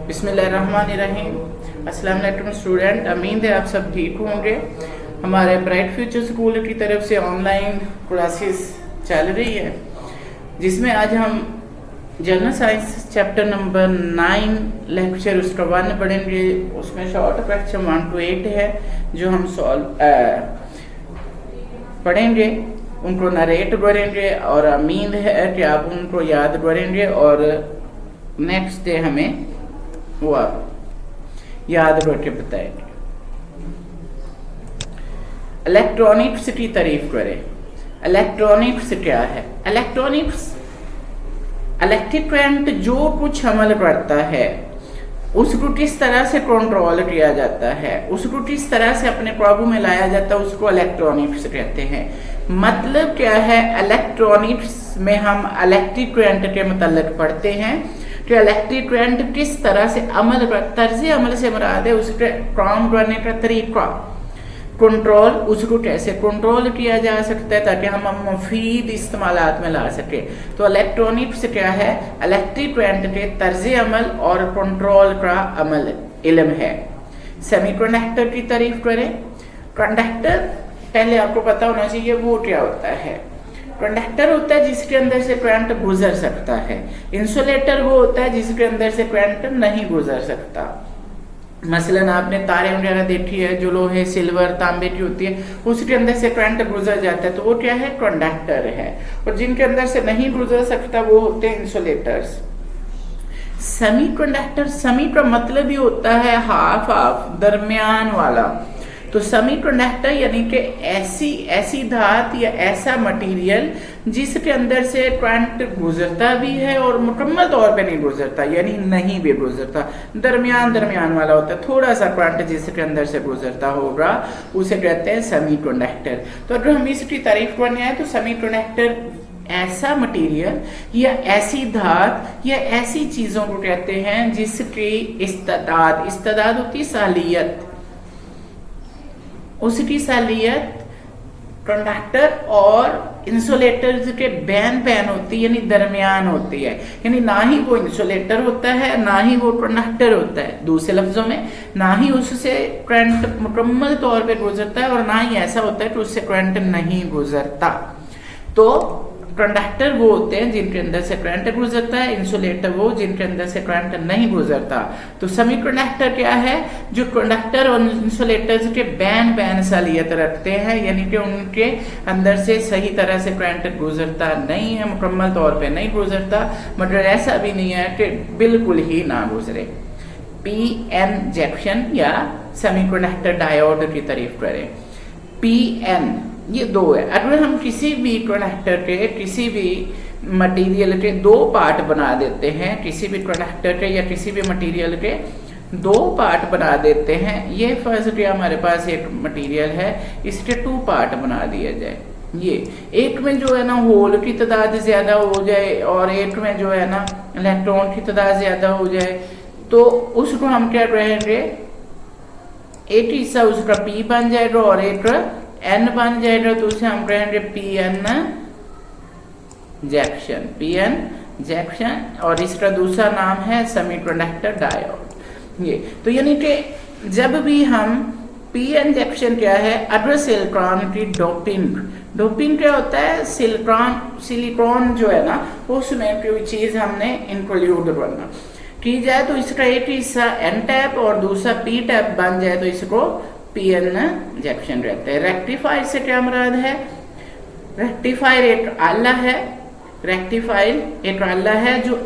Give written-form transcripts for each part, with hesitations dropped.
बिस्मिल्लाहिर्रहमानिर्रहीम। अस्सलाम वालेकुम स्टूडेंट, उम्मीद है आप सब ठीक होंगे। हमारे ब्राइट फ्यूचर स्कूल की तरफ से ऑनलाइन क्लासेस चल रही है, जिसमें आज हम general science chapter number 9 lecture उसका 1 पढ़ेंगे। उसमें शॉर्ट क्वेश्चन 1 to 8 है जो हम सॉल्व पढ़ेंगे, उनको नरेट करेंगे और उम्मीद है कि आप उनको याद करेंगे और नेक्स्ट डे हमें वो आप याद करके बताएंगे। इलेक्ट्रॉनिक्स की तारीफ करें। इलेक्ट्रॉनिक्स क्या है? इलेक्ट्रॉनिक्स इलेक्ट्रिक करंट जो कुछ अमल करता है उसको किस तरह से कंट्रोल किया जाता है, उसको किस तरह से अपने काबू में लाया जाता है, उसको इलेक्ट्रॉनिक्स कहते हैं। मतलब क्या है? इलेक्ट्रॉनिक्स में हम इलेक्ट्रिक करंट के मतलब पढ़ते हैं कि इलेक्ट्रिक करंट किस तरह से अमल कर, तर्ज अमल से मुराद है उसके काम करने का तरीका, कंट्रोल, उसको कैसे कंट्रोल किया जा सकता है ताकि हम मुफीद इस्तेमालात में ला सके। तो इलेक्ट्रॉनिक्स क्या है? इलेक्ट्रिक करंट के तर्ज अमल और कंट्रोल का अमल इल्म है। सेमीकंडक्टर की तारीफ करें। कंडक्टर पहले आपको पता होना चाहिए वो क्या होता है। कंडक्टर होता है जिसके अंदर से करंट गुजर सकता है। इंसुलेटर वो होता है जिसके अंदर से करंट नहीं गुजर सकता। मसलन आपने तारे वगैरह देखी है जो लोहे, सिल्वर, तांबे की होती है, उसके अंदर से करंट गुजर जाता है, तो वो क्या है? कंडक्टर है। और जिनके अंदर से नहीं गुजर सकता वो होते हैं इंसुलेटर्स। सेमीकंडक्टर, सेमी का मतलब ही होता है हाफ हाफ, दरमियान वाला। तो सेमीकंडक्टर यानी कि ऐसी धात या ऐसा मटेरियल जिसके अंदर से करंट गुजरता भी है और मुकम्मल तौर पे नहीं गुजरता, यानी नहीं भी गुजरता, दरमियान वाला होता है। थोड़ा सा करंट जिसके अंदर से गुजरता होगा उसे कहते हैं सेमीकंडक्टर। तो अगर हम इसकी तारीफ करने आए तो सेमीकंडक्टर ऐसा मटेरियल या ऐसी धात या ऐसी चीजों को कहते हैं जिसकी इस्तादाद होती है सालियत, उसकी सालियत कंडक्टर और इंसुलेटर के बैन होती है, यानी दरमियान होती है। यानी ना ही वो इंसुलेटर होता है ना ही वो कंडक्टर होता है। दूसरे लफ्जों में, ना ही उससे करंट मुकम्मल तौर पे गुजरता है और ना ही ऐसा होता है कि उससे करंट नहीं गुजरता। तो कंडक्टर वो होते हैं जिनके अंदर से करंट गुजरता है, इंसुलेटर वो जिनके अंदर से करंट नहीं गुजरता। तो सेमीकंडक्टर क्या है? जो कंडक्टर और इंसुलेटर के बैन सालियत रखते हैं, यानी कि उनके अंदर से सही तरह से करंट गुजरता नहीं है, मुकम्मल तौर पे नहीं गुजरता, मगर ऐसा भी नहीं है कि बिल्कुल ही ना गुजरे। पीएन जंक्शन या सेमीकंडक्टर डायोड की तारीफ करें। पीएन ये दो है। अगर हम किसी भी कंडक्टर के, किसी भी मटेरियल के दो पार्ट बना देते हैं, किसी भी कंडक्टर के या किसी भी मटेरियल के दो पार्ट बना देते हैं, ये फर्ज किया हमारे पास एक मटेरियल है, इसके 2 पार्ट बना दिया जाए। ये एक में जो है ना होल की तादाद ज्यादा हो जाए और एक में जो है ना इलेक्ट्रॉन की तादाद ज्यादा हो जाए, तो उसको हम क्या कहेंगे? एक हिस्सा उसका पी बन जाएगा और एक एन बन जाएगा, तो उसे हम कहेंगे पीएन जंक्शन, पीएन जंक्शन। और इसका दूसरा नाम है सेमीकंडक्टर डायोड। ये तो यानी कि जब भी हम पीएन जंक्शन क्या है? अगर सिलिकॉन की डोपिंग क्या होता है? सिलिकॉन जो है ना उसमें कोई चीज हमने इंक्लूड करना की जाए तो इसका एक हिस्सा एन टाइप और दूसरा पी टाइप बन जाए तो इसको पीएन जंक्शन रहते हैं। रेक्टिफायर से क्या मुराद है? रेक्टिफायर एक आला है, रेक्टिफायर एक आला है जो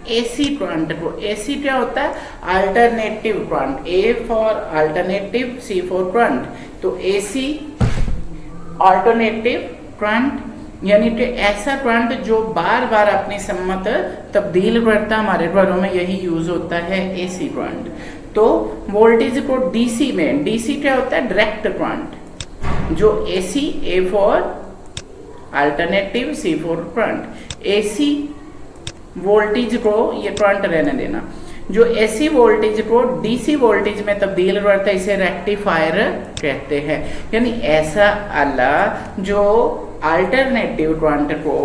एसी करंट को, एसी क्या होता है? Alternative current, A for alternative, C for current. तो एसी अल्टरनेटिव करंट यानी कि ऐसा करंट जो बार बार अपनी सम्मत तब्दील करता, हमारे घरों में यही यूज होता है एसी करंट। तो वोल्टेज को डीसी में, डीसी क्या होता है? Direct current. जो AC, A for alternative, C for current. AC voltage को ये करंट रहने देना, जो एसी वोल्टेज को डीसी वोल्टेज में तब्दील करता है, इसे रेक्टिफायर कहते हैं। यानी ऐसा आला जो अल्टरनेटिव करंट को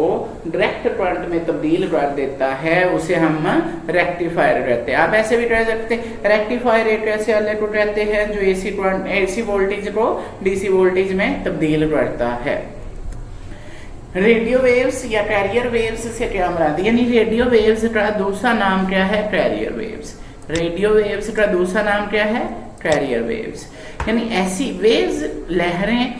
डायरेक्ट करंट में तब्दील कर देता है उसे हम रेक्टिफायर कहते हैं। आप ऐसे भी कह सकते हैं रेक्टिफायर एक ऐसे इलेक्ट्रोड रहते हैं जो एसी वोल्टेज को डीसी वोल्टेज में तब्दील करता है। रेडियो वेव्स या कैरियर वेव्स से क्या मुराद है, यानी रेडियो वेव्स का दूसरा नाम क्या है, कैरियर वेव्स। रेडियो वेव्स का दूसरा नाम क्या है, कैरियर वेव्स। यानी ऐसी वेव्स, लहरें,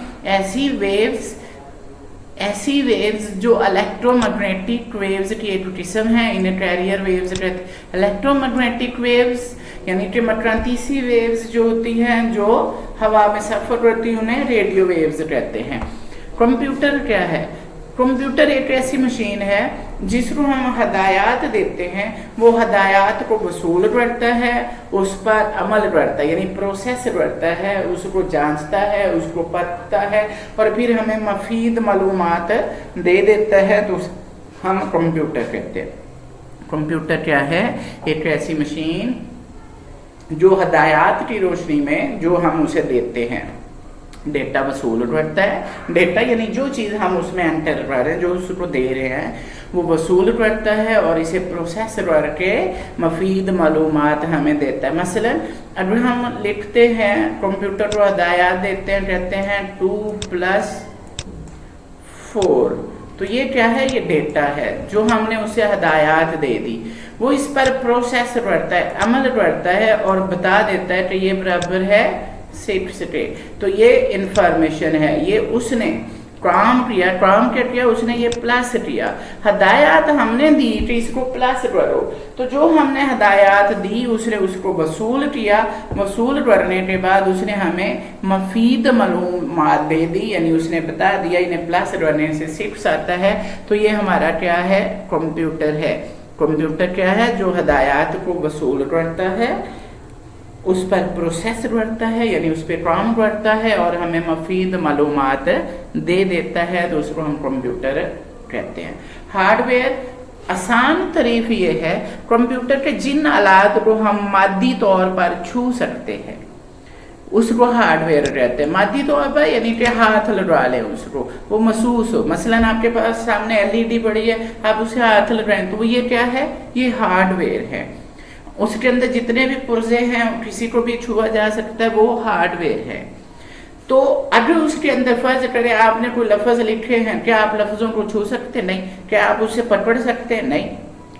ऐसी वेव्स जो इलेक्ट्रोमैग्नेटिक वेव्स की एक किस्म है, इन्हें कैरियर वेव्स कहते हैं। इलेक्ट्रोमैग्नेटिक वेव्स यानी कि मकनातीसी वेव्स जो होती हैं जो हवा में सफर करती हैं उन्हें रेडियो वेव्स कहते हैं। कंप्यूटर क्या है, कंप्यूटर एक ऐसी मशीन है जिसको हम हदायत देते हैं, वो हदायत को वसूल करता है, उस पर अमल करता है यानी प्रोसेस करता है, उसको जांचता है, उसको पढ़ता है और फिर हमें मफीद मालूमात दे देता है, तो हम कंप्यूटर कहते हैं। कंप्यूटर क्या है, एक ऐसी मशीन जो हदायत की रोशनी में जो हम उसे देते हैं डेटा वसूल करता है। डेटा यानी जो चीज़ हम उसमें एंटर कर रहे हैं, जो उसको दे रहे हैं, वो वसूल करता है और इसे प्रोसेस करके मफीद मालूमात हमें देता है। मसलन अगर हम लिखते हैं, कंप्यूटर को हदायत देते हैं, कहते हैं 2+4, तो ये क्या है, ये डेटा है जो हमने उसे हदायत दे दी। वो इस पर प्रोसेस करता है, अमल करता है और बता देता है कि ये बराबर है 6। तो ये इंफॉर्मेशन है, ये उसने काम किया, काम क्या किया उसने, ये प्लस किया। हदायत हमने दी कि इसको प्लस करो, तो जो हमने हदायत दी उसने उसको वसूल किया, वसूल करने के बाद उसने हमें मफीद मालूमात दे दी, यानी उसने बता दिया इन्हें प्लस करने से 6 आता है। तो ये हमारा क्या है, कंप्यूटर है। कंप्यूटर क्या है, जो हदायत को वसूल करता है, उस पर प्रोसेस करता है यानी उस पर काम करता है और हमें मफीद मालूमात दे देता है, तो उसको हम कंप्यूटर कहते हैं। हार्डवेयर आसान तारीफ ये है, कंप्यूटर के जिन आलात को हम मादी तौर पर छू सकते हैं उसको हार्डवेयर कहते हैं। मादी तौर पर यानी कि हाथ लगा लें उसको, वो महसूस हो। मसलन आपके पास सामने LED पड़ी है, आप उसे हाथ लगाएं तो ये क्या है, ये हार्डवेयर है। उसके अंदर जितने भी पुर्जे हैं किसी को भी छुआ जा सकता है, वो हार्डवेयर है। तो अगर उसके अंदर फर्ज करें आपने कोई लफ्ज लिखे हैं, क्या आप लफ्जों को छू सकते? नहीं। क्या आप उसे पकड़ सकते? नहीं।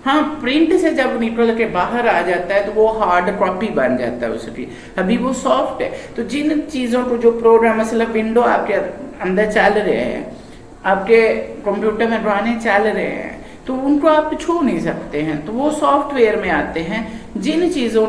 हाँ, प्रिंट से जब निकल के बाहर आ जाता है तो वो हार्ड कॉपी बन जाता है उसकी, अभी वो सॉफ्ट है। तो जिन चीज़ों को, जो प्रोग्राम मतलब विंडो आपके अंदर चल रहे हैं, आपके कंप्यूटर में गाने चल रहे हैं, तो उनको आप छू नहीं सकते हैं, तो वो सॉफ्टवेयर में आते हैं। जिन चीज़ों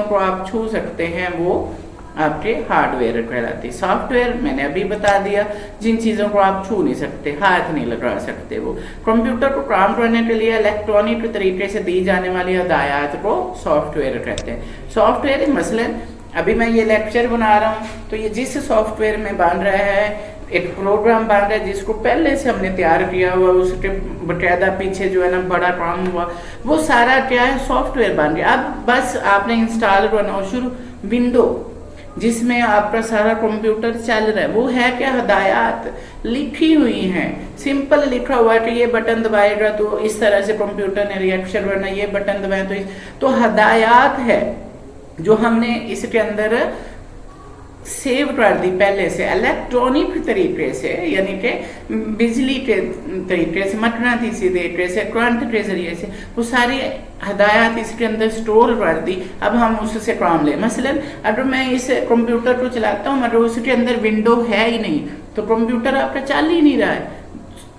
को आप छू सकते हैं वो आपके हार्डवेयर कहलाते हैं। सॉफ्टवेयर मैंने अभी बता दिया, जिन चीज़ों को आप छू नहीं सकते, हाथ नहीं लगा सकते, वो। कंप्यूटर को काम करने के लिए इलेक्ट्रॉनिक तरीके से दी जाने वाली हदायत को सॉफ्टवेयर कहते हैं। सॉफ्टवेयर मसलन अभी मैं ये लेक्चर बना रहा हूँ, तो ये जिस सॉफ्टवेयर में बन रहा है, एक प्रोग्राम बन रहा है जिसको पहले से हमने तैयार किया हुआ, उसके बकायदा पीछे जो है ना बड़ा काम हुआ, वो सारा क्या है, सॉफ्टवेयर बन गया। अब बस आपने इंस्टॉल करना शुरू, विंडो जिसमें आपका सारा कंप्यूटर चल रहा है, वो है क्या, हदायत लिखी हुई हैं। सिंपल लिखा हुआ है कि ये बटन दबाएगा तो इस तरह से कंप्यूटर ने रिएक्शन करना, ये बटन दबाए तो हदायत है जो हमने इसके अंदर सेव कर दी पहले से इलेक्ट्रॉनिक तरीके से, यानी कि बिजली के तरीके से, मकनातीसी तरीके से, करंट के जरिए से, वो सारी हदायत इसके अंदर स्टोर कर दी। अब हम उससे काम लें। मसलन अगर मैं इस कंप्यूटर को चलाता हूँ मगर उसके अंदर विंडो है ही नहीं, तो कंप्यूटर आपका चल ही नहीं रहा है।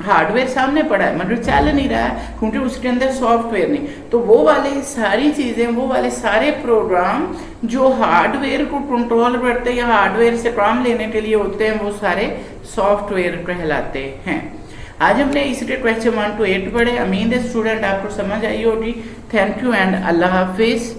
हार्डवेयर सामने पड़ा है मगर चल नहीं रहा है क्योंकि उसके अंदर सॉफ्टवेयर नहीं। तो वो वाले सारी चीज़ें, वो वाले सारे प्रोग्राम जो हार्डवेयर को कंट्रोल करते हैं या हार्डवेयर से काम लेने के लिए होते हैं, वो सारे सॉफ्टवेयर कहलाते हैं। आज हमने इसके क्वेश्चन 1 to 8 पढ़े। उम्मीद है स्टूडेंट आपको समझ आई होगी। Thank you and Allah Hafiz.